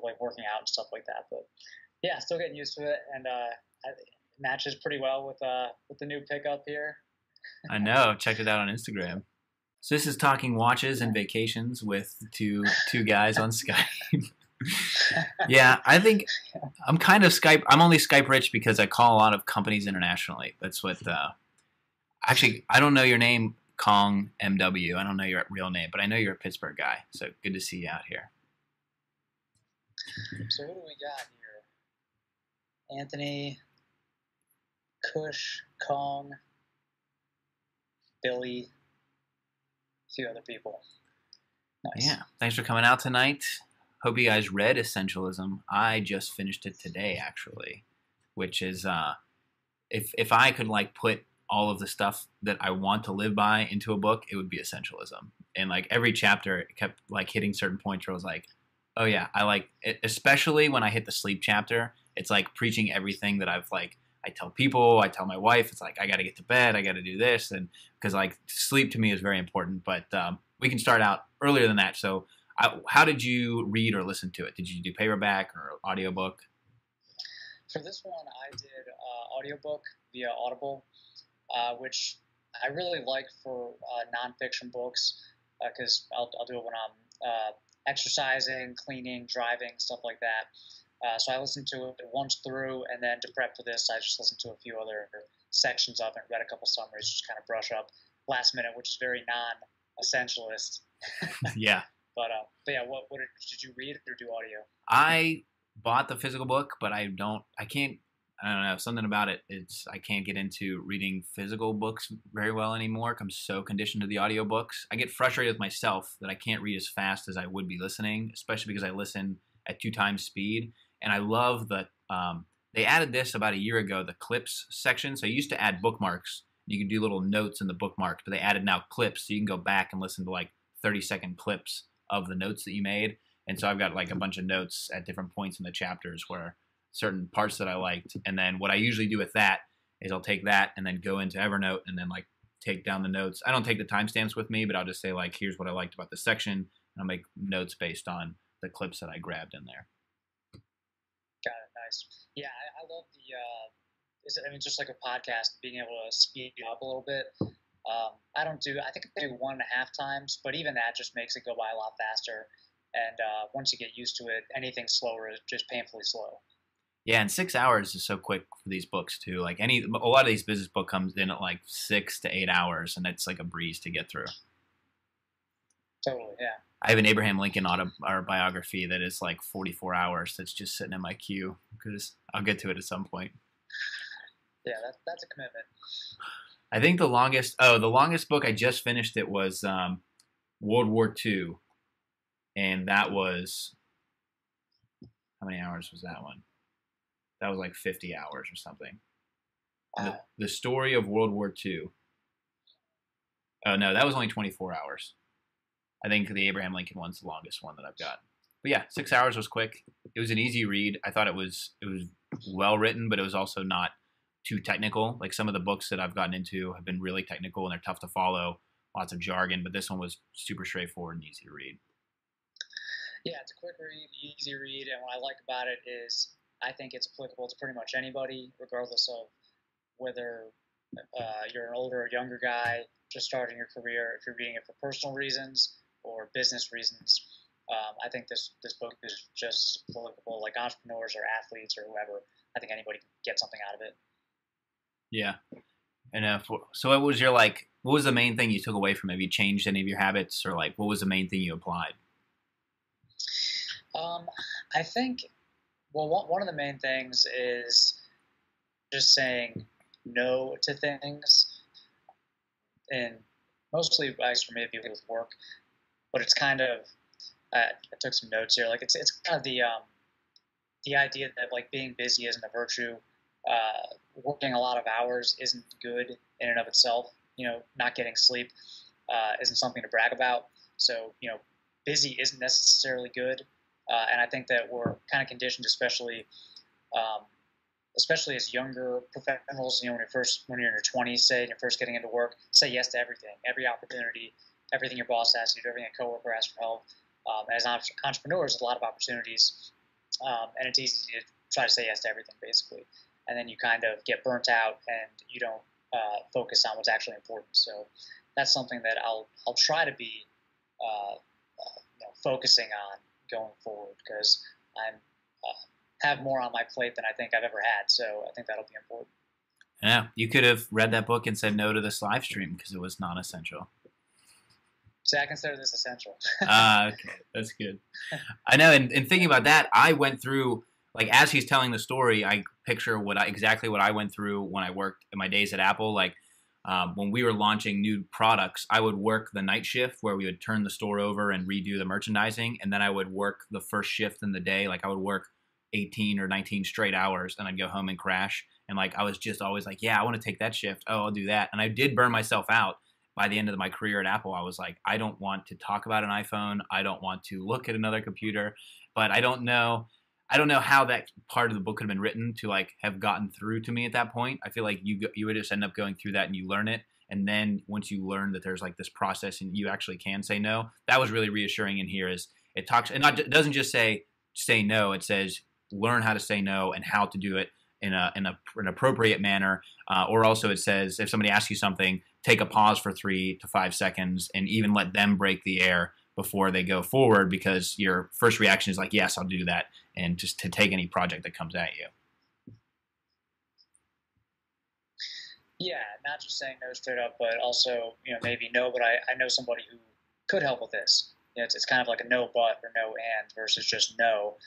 like working out and stuff like that. But yeah, still getting used to it, and it matches pretty well with the new pickup here. I know. Checked it out on Instagram. So this is talking watches and vacations with two guys on Skype. Yeah, I think I'm kind of Skype. I'm only Skype rich because I call a lot of companies internationally. That's what. Actually, I don't know your name, Kong MW. I don't know your real name, but I know you're a Pittsburgh guy. So good to see you out here. So who do we got here? Anthony, Kush, Kong, Billy, a few other people. Nice. Yeah, thanks for coming out tonight. Hope you guys read Essentialism. I just finished it today, actually, which is if I could like put all of the stuff that I want to live by into a book, it would be Essentialism. And like every chapter, it kept like hitting certain points where I was like, oh yeah, I like it, especially when I hit the sleep chapter. It's like preaching everything that I've like. I tell people, I tell my wife, it's like I got to get to bed, I got to do this, and because like sleep to me is very important. But we can start out earlier than that. So, how did you read or listen to it? Did you do paperback or audiobook? For this one, I did audiobook via Audible, which I really like for nonfiction books because I'll do it when I'm exercising, cleaning, driving, stuff like that. So I listened to it once through, and then to prep for this, I just listened to a few other sections of it, read a couple summaries, just kind of brush up last minute, which is very non-essentialist. Yeah. But yeah, what did you read or do audio? I bought the physical book, but I don't know, something about it. I can't get into reading physical books very well anymore. I'm so conditioned to the audiobooks. I get frustrated with myself that I can't read as fast as I would be listening, especially because I listen at 2 times speed. And I love that they added this about a year ago, the clips section. So you used to add bookmarks. You could do little notes in the bookmarks, but they added now clips. So you can go back and listen to like 30-second clips of the notes that you made. And so I've got like a bunch of notes at different points in the chapters where certain parts that I liked. And then what I usually do with that is I'll take that and then go into Evernote and then like take down the notes. I don't take the timestamps with me, but I'll just say like, here's what I liked about the section. And I'll make notes based on the clips that I grabbed in there. Got it. Nice. Yeah, I love just like a podcast, being able to speed it up a little bit. I think I do 1.5 times, but even that just makes it go by a lot faster. And once you get used to it, anything slower is just painfully slow. Yeah, and 6 hours is so quick for these books too. Like a lot of these business book comes in at like 6 to 8 hours, and it's like a breeze to get through. Totally, yeah. I have an Abraham Lincoln autobiography that is like 44 hours. That's just sitting in my queue because I'll get to it at some point. Yeah, that's a commitment. I think the longest book I just finished it was World War II, and that was, how many hours was that one? That was like 50 hours or something. The story of World War II. Oh no, that was only 24 hours. I think the Abraham Lincoln one's the longest one that I've got. But yeah, 6 hours was quick. It was an easy read. I thought it was well written, but it was also not too technical. Like some of the books that I've gotten into have been really technical and they're tough to follow, lots of jargon, but this one was super straightforward and easy to read. Yeah, it's a quick read, easy read, and what I like about it is I think it's applicable to pretty much anybody, regardless of whether you're an older or younger guy just starting your career, if you're reading it for personal reasons or business reasons. I think this book is just as applicable, like entrepreneurs or athletes or whoever. I think anybody can get something out of it. Yeah. And so what was the main thing you took away from it? Have you changed any of your habits, or like what was the main thing you applied? I think, well, one of the main things is just saying no to things, and mostly advice for maybe with work, but it's kind of, I took some notes here, like it's kind of the idea that like being busy isn't a virtue, working a lot of hours isn't good in and of itself, not getting sleep isn't something to brag about, so, busy isn't necessarily good. And I think that we're kind of conditioned, especially as younger professionals, when you're in your 20s, say, and you're first getting into work, say yes to everything, every opportunity, everything your boss asks you to do, everything a coworker asks for help. As entrepreneurs, there's a lot of opportunities, and it's easy to try to say yes to everything, basically. And then you kind of get burnt out, and you don't focus on what's actually important. So that's something that I'll try to be focusing on going forward, because I'm have more on my plate than I think I've ever had. So I think that'll be important. Yeah, you could have read that book and said no to this live stream because it was non-essential. See, I consider this essential. Okay, that's good. I know, and thinking about that, I went through, like, as he's telling the story, I picture exactly what I went through when I worked in my days at Apple. Like, when we were launching new products, I would work the night shift where we would turn the store over and redo the merchandising, and then I would work the first shift in the day. Like, I would work 18 or 19 straight hours, and I'd go home and crash. And, like, I was just always like, yeah, I want to take that shift. Oh, I'll do that. And I did burn myself out. By the end of my career at Apple, I was like, I don't want to talk about an iPhone. I don't want to look at another computer. But I don't know how that part of the book could have been written to, like, have gotten through to me at that point. I feel like you would just end up going through that and you learn it. And then once you learn that there's, like, this process and you actually can say no, that was really reassuring in here. Is it talks, and it doesn't just say no. It says learn how to say no and how to do it in an appropriate manner. Or also it says if somebody asks you something, take a pause for 3 to 5 seconds and even let them break the air before they go forward, because your first reaction is like, yes, I'll do that, and just to take any project that comes at you. Yeah, not just saying no straight up, but also, maybe no, but I know somebody who could help with this. It's kind of like a no but or no and versus just no.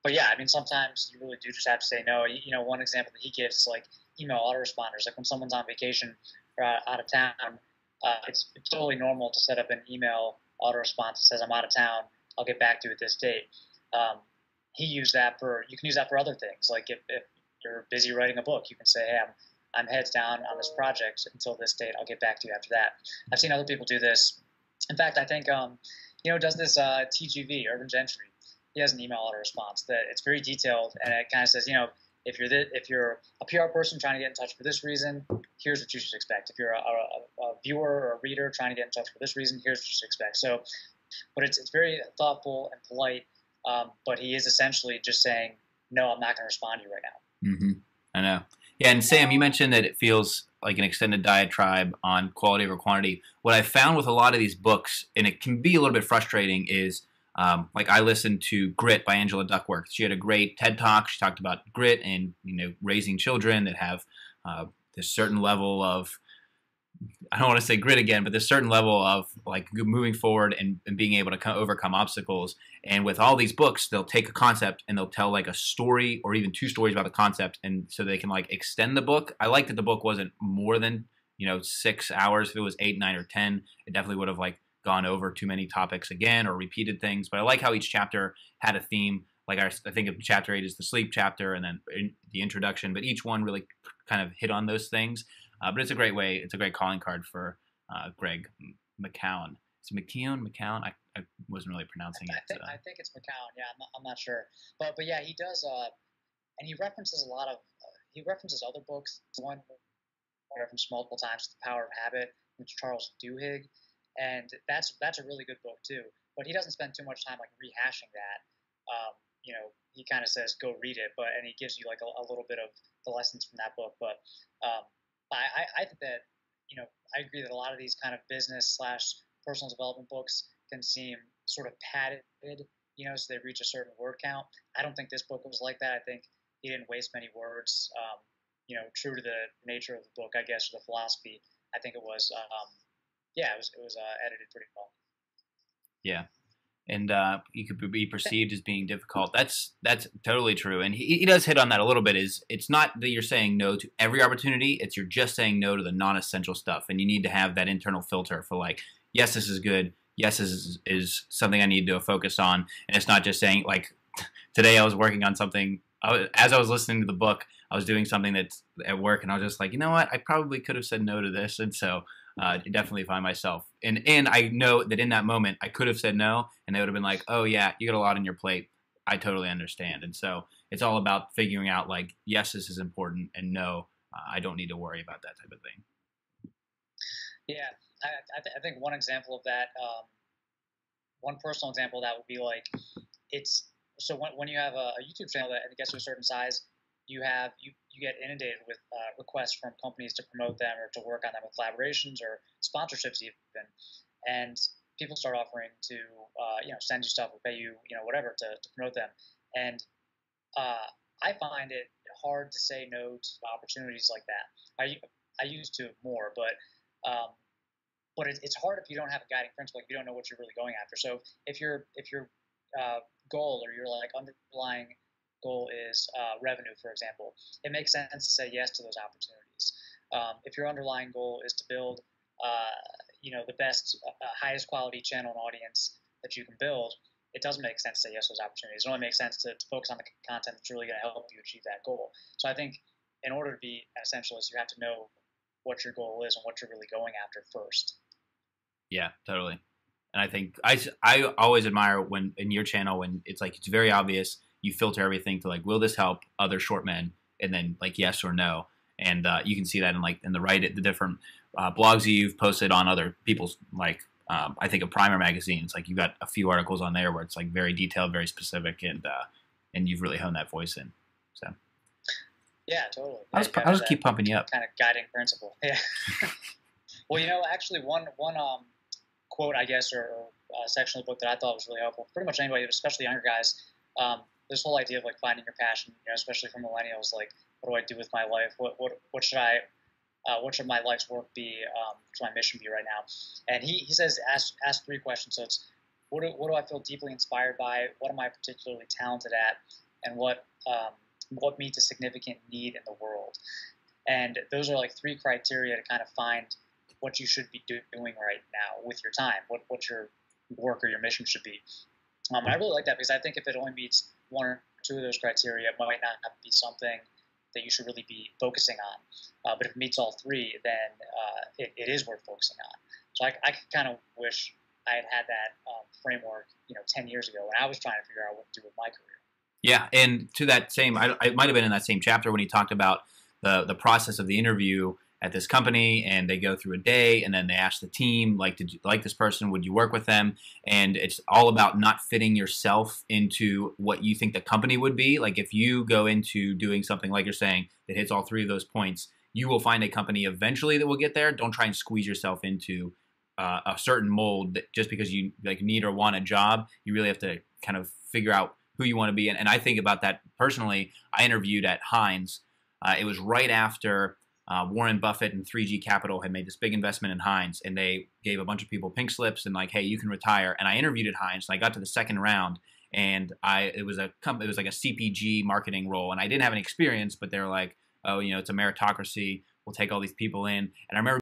But yeah, I mean, sometimes you really do just have to say no. One example that he gives is like email autoresponders. Like when someone's on vacation or out of town, it's totally normal to set up an email autorespond that says, I'm out of town, I'll get back to you at this date. You can use that for other things. Like if you're busy writing a book, you can say, hey, I'm heads down on this project until this date, I'll get back to you after that. I've seen other people do this. In fact, I think, does this TGV, Urban Gentry. He has an email auto-response that it's very detailed, and it kind of says, if you're a PR person trying to get in touch for this reason, here's what you should expect. If you're a viewer or a reader trying to get in touch for this reason, here's what you should expect. So, but it's very thoughtful and polite, but he is essentially just saying, no, I'm not going to respond to you right now. Mm-hmm. I know. Yeah, and Sam, you mentioned that it feels like an extended diatribe on quality over quantity. What I found with a lot of these books, and it can be a little bit frustrating, is like I listened to Grit by Angela Duckworth. She had a great TED Talk. She talked about grit and raising children that have this certain level of, I don't want to say grit again, but this certain level of like moving forward and being able to overcome obstacles. And with all these books, they'll take a concept and they'll tell like a story or even 2 stories about the concept, and so they can like extend the book. I like that the book wasn't more than 6 hours. If it was 8, 9, or 10, it definitely would have like gone over too many topics again or repeated things. But I like how each chapter had a theme. Like I think of chapter 8 is the sleep chapter, and then the introduction. But each one really kind of hit on those things. But it's a great way. It's a great calling card for Greg McKeown. Is it McKeown? I wasn't really pronouncing it. I think it's McKeown. Yeah, I'm not sure. But yeah, he does. And he references he references other books. One I referenced multiple times, The Power of Habit, which Charles Duhigg. And that's a really good book too. But he doesn't spend too much time like rehashing that. He kind of says go read it, and he gives you like a little bit of the lessons from that book. But I think that I agree that a lot of these kind of business / personal development books can seem sort of padded, so they reach a certain word count. I don't think this book was like that. I think he didn't waste many words. True to the nature of the book, I guess, or the philosophy. I think it was. It was edited pretty well. Yeah, and you could be perceived as being difficult. That's totally true, and he does hit on that a little bit. Is it's not that you're saying no to every opportunity; it's you're just saying no to the non-essential stuff, and you need to have that internal filter for like, yes, this is good. Yes, this is something I need to focus on, and it's not just saying like, today I was working on something. As I was listening to the book, I was doing something that's at work, and I was just like, you know what, I probably could have said no to this, and so. Definitely find myself. And I know that in that moment, I could have said no, and they would have been like, oh, yeah, you got a lot on your plate. I totally understand. And so it's all about figuring out, like, yes, this is important, and no, I don't need to worry about that type of thing. Yeah, I think one example of that, one personal example of that would be like, it's so when you have a YouTube channel that gets to a certain size, you get inundated with requests from companies to promote them or to work on them with collaborations or sponsorships even, and people start offering to send you stuff or pay you whatever to promote them, and I find it hard to say no to opportunities like that. I used to more, but it's hard if you don't have a guiding principle, if you don't know what you're really going after. So if your goal or your like underlying goal is revenue, for example, it makes sense to say yes to those opportunities. If your underlying goal is to build, the best, highest quality channel and audience that you can build, it doesn't make sense to say yes to those opportunities. It only makes sense to focus on the content that's really going to help you achieve that goal. So I think in order to be an essentialist, you have to know what your goal is and what you're really going after first. Yeah, totally. And I think I always admire when in your channel, when it's like, it's very obvious, you filter everything to like, will this help other short men? And then like, yes or no. And you can see that in the different blogs you've posted on other people's, like, I think of Primer magazine. It's like, you got a few articles on there where it's like very detailed, very specific, and you've really honed that voice in. So yeah, totally. I'll just keep pumping you up. Kind of guiding principle. Yeah. Well, actually one quote, I guess, or section of the book that I thought was really helpful, pretty much anybody, especially younger guys, this whole idea of like finding your passion, especially for millennials, like, what do I do with my life? What should my life's work be? What should my mission be right now? And he says, ask 3 questions. So it's, what do I feel deeply inspired by? What am I particularly talented at? And what meets a significant need in the world? And those are like 3 criteria to kind of find what you should be doing right now with your time, what your work or your mission should be. I really like that, because I think if it only meets 1 or 2 of those criteria, it might not be something that you should really be focusing on. But if it meets all 3, then it is worth focusing on. So I kind of wish I had that framework, 10 years ago when I was trying to figure out what to do with my career. Yeah, and to that same, it might have been in that same chapter when he talked about the process of the interview at this company, and they go through a day, and then they ask the team, like, did you like this person? Would you work with them? And it's all about not fitting yourself into what you think the company would be. Like, if you go into doing something, like you're saying, that hits all 3 of those points, you will find a company eventually that will get there. Don't try and squeeze yourself into a certain mold that just because you like need or want a job. You really have to kind of figure out who you want to be. And I think about that personally. I interviewed at Heinz. It was right after Warren Buffett and 3G Capital had made this big investment in Heinz, and they gave a bunch of people pink slips and like, hey, you can retire. And I interviewed at Heinz, and I got to the 2nd round, and it was like a CPG marketing role, and I didn't have any experience, but they were like, oh, it's a meritocracy. We'll take all these people in. And I remember